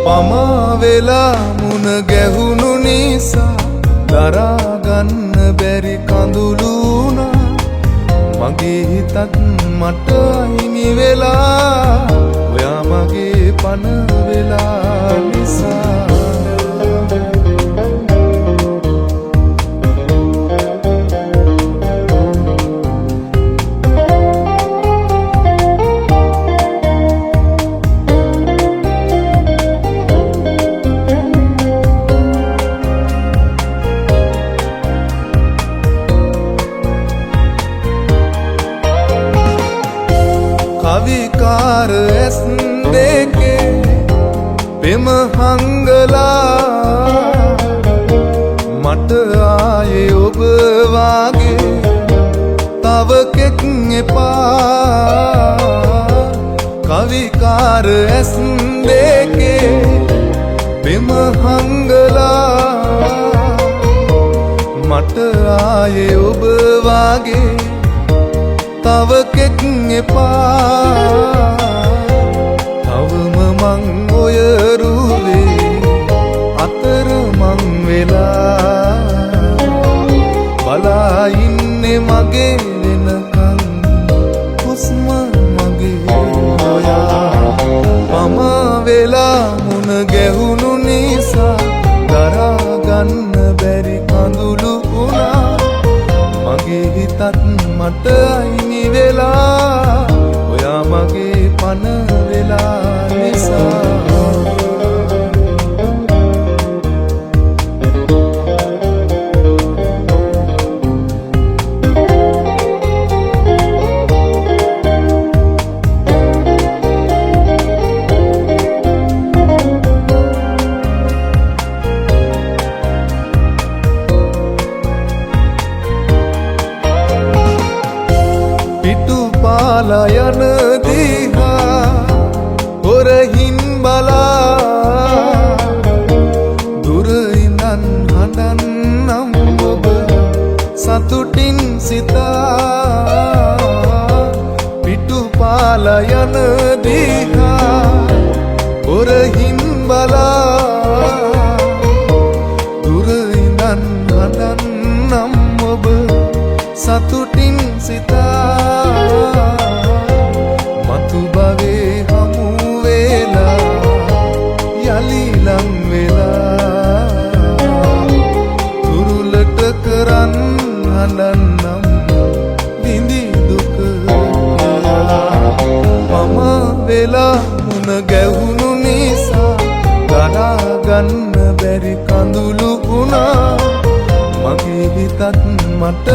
පමා වෙලා මුණ ගැහුණු නිසා දරාගන්න බැරි කඳුළු වුණා මගේ හිතත් මට හිමි වෙලා ඔයා මගේ පණ වෙලා නිසා කවිකාර ඇස් දෙකේ පෙම හංගලා මට ආයේ ඔබ වාගේ තව කෙක් එපා කවිකාර ඇස් දෙකේ පෙම හංගලා මට ආයේ ඔබ වාගේ තව කෙක් එපා තවම මං ඔය රුවේ අතර මං වෙලා බලා ඉන්නේ මගේ වෙනකන් හුස්ම මගේ හොයා පමා වෙලා මුණ ගැහුණු නිසා දරාගන්න බැරි කඳුළු වුණා මගේ හිතත් මට අයිමි වෙලා ඔයා මගේ පණ වෙලා නිසා පිටුපාලා යන දිහා හොරහින් බලා දුර ඉඳන් හඬන්නම් ඔබ සතුටින් සිතා පිටුපාලා යන දිහා හොරහින් බලා දුර ඉඳන් හඬන්නම් ඔබ සතුටින් සිතා මතු භවේ හමු වෙලා යලි ලං වෙලා තුරුලට කරන් හඬන්නම් විඳි දුක මම වෙලා මුණ ගැහුණු නිසා දරාගන්න බැරි කඳුළු වුණා මගේ හිතත් මට